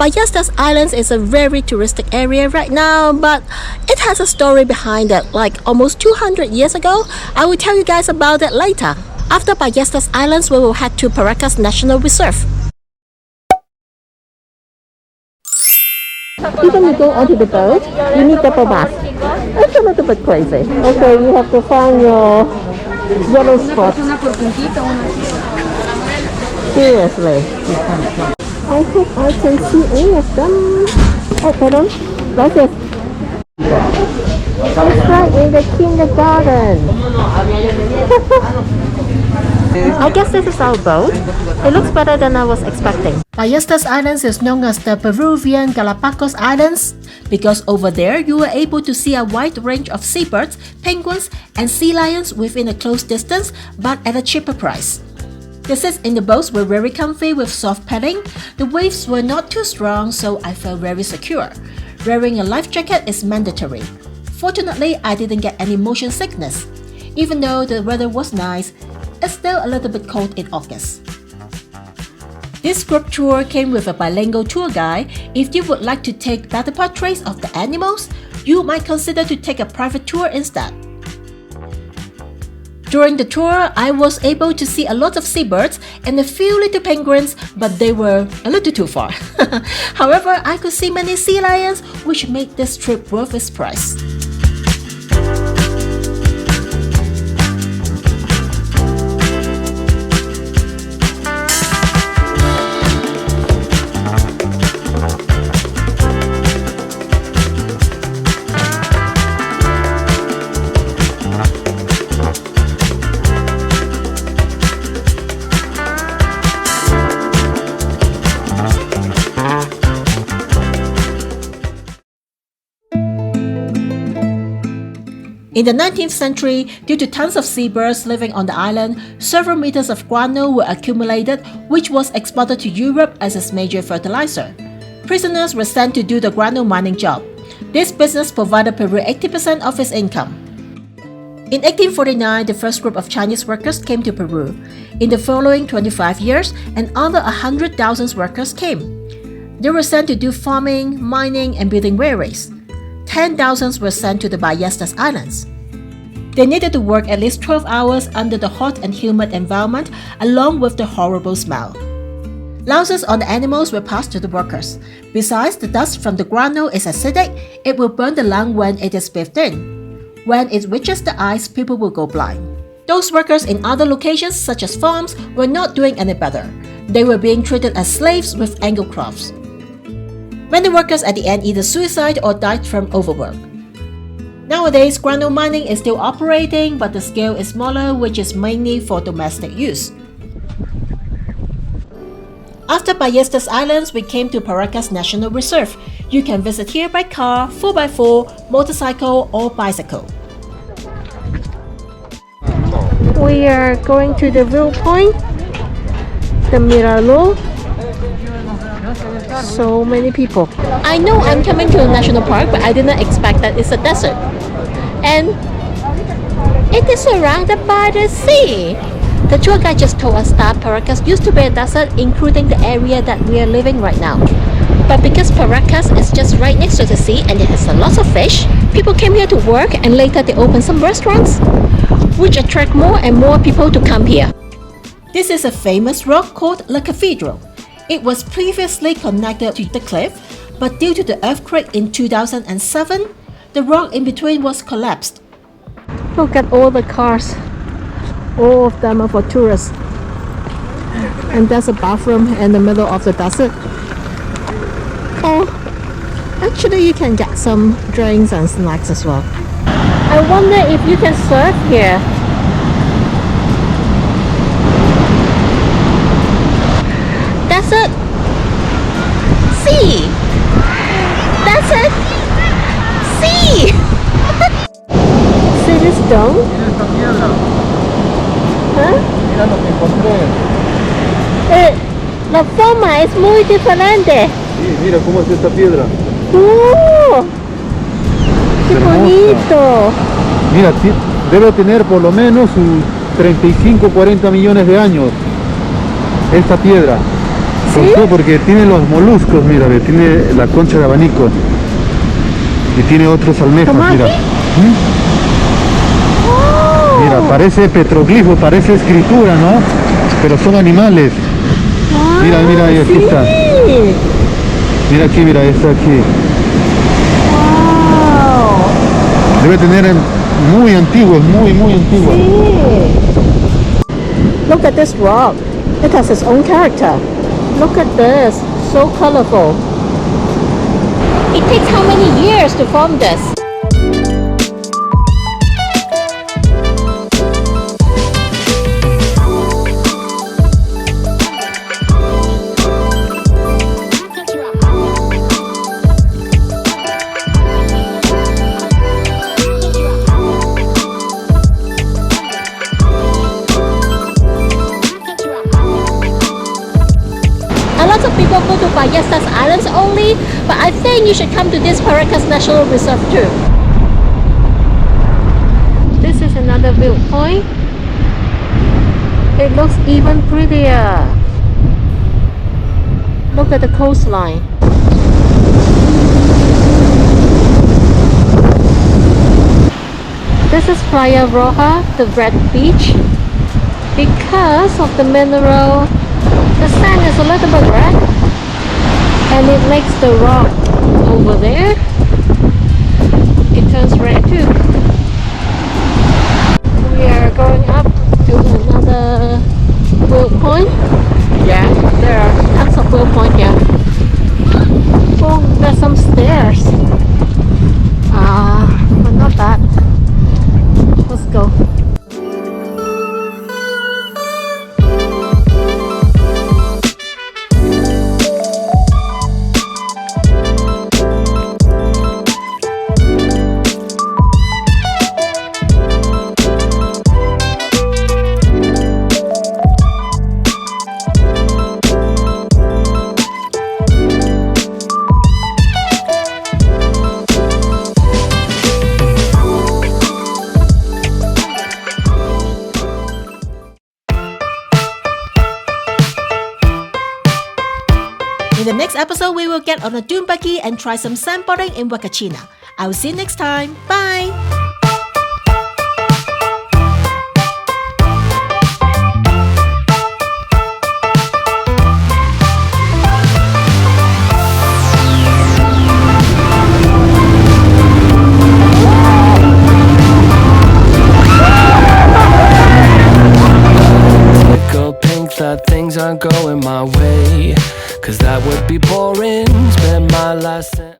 Ballestas Islands is a very touristic area right now, but it has a story behind it, like almost 200 years ago. I will tell you guys about it later. After Ballestas Islands, we will head to Paracas Nataionl Reserve. Even you go onto the boat, you need double bath. It's a little bit crazy. Okay, you have to find your yellow spots. Seriously. I hope I can see any of them. Oh, pardon. That's it. It's right in the kindergarten. I guess this is our boat. It looks better than I was expecting. Ballestas Islands is known as the Peruvian Galapagos Islands because over there you were able to see a wide range of seabirds, penguins, and sea lions within a close distance but at a cheaper price. The seats in the boats were very comfy with soft padding. The waves were not too strong, so I felt very secure. Wearing a life jacket is mandatory. Fortunately, I didn't get any motion sickness. Even though the weather was nice, it's still a little bit cold in August. This group tour came with a bilingual tour guide. If you would like to take better portraits of the animals, you might consider to take a private tour instead. During the tour, I was able to see a lot of seabirds and a few little penguins, but they were a little too far. However, I could see many sea lions, which made this trip worth its price. In the 19th century, due to tons of seabirds living on the island, several meters of guano were accumulated, which was exported to Europe as its major fertilizer. Prisoners were sent to do the guano mining job. This business provided Peru 80% of its income. In 1849, the first group of Chinese workers came to Peru. In the following 25 years, another 100,000 workers came. They were sent to do farming, mining, and building railways. 10,000 were sent to the Ballestas Islands. They needed to work at least 12 hours under the hot and humid environment along with the horrible smell. Louses on the animals were passed to the workers. Besides, the dust from the guano is acidic, it will burn the lung when it is breathed in. When it reaches the eyes, people will go blind. Those workers in other locations such as farms were not doing any better. They were being treated as slaves with angle crafts. Many workers at the end either suicide or died from overwork. Nowadays, guano mining is still operating, but the scale is smaller, which is mainly for domestic use. After Ballestas Islands, we came to Paracas Nataionl Reserve. You can visit here by car, 4x4, motorcycle, or bicycle. We are going to the viewpoint, the Mirador. So many people. I know I'm coming to a national park, but I didn't expect that it's a desert. And it is surrounded by the sea. The tour guide just told us that Paracas used to be a desert, including the area that we are living right now. But because Paracas is just right next to the sea and it has a lot of fish, people came here to work and later they opened some restaurants, which attract more and more people to come here. This is a famous rock called La Cathedral. It was previously connected to the cliff, but due to the earthquake in 2007, the rock in between was collapsed. Look at all the cars. All of them are for tourists. And there's a bathroom in the middle of the desert. Oh, actually you can get some drinks and snacks as well. I wonder if you can surf here. Desert, sea, desert, sea. See this stone? ¿Ah? Mira lo que encontré. La forma es muy diferente. Sí, mira cómo es esta piedra. ¡Qué bonito! Mira, debe tener por lo menos sus 35-40 millones de años esta piedra. gustó porque tiene los moluscos, mira, ve, tiene la concha de abanico. Y tiene otros almejas, ¿Como mira. aquí? ¿Mm? Oh. Mira, parece petroglifo, parece escritura, ¿no? Pero son animales. Ah, Mira, mira, ahí, aquí sí. está. Mira aquí, mira, está aquí. Wow. Debe tener muy antiguos, muy antiguos. Sí. Look at this rock. It has its own character. Look at this. So colorful. It takes how many years to form this? A lot of people go to Ballestas Islands only, but I think you should come to this Paracas National Reserve too. This is another viewpoint. It looks even prettier. Look at the coastline. This is Playa Roja, the red beach. Because of the mineral, the sand is a little bit red and it makes the rock over there, it turns red too. We are going up to another viewpoint. Yeah, there are tons of viewpoints here. Oh, there's some stairs. But not bad. Let's go. In the next episode, we will get on a dune buggy and try some sandboarding in Wakachina. I will see you next time. Bye! That things aren't going my way, 'cause that would be boring. Spend my last cent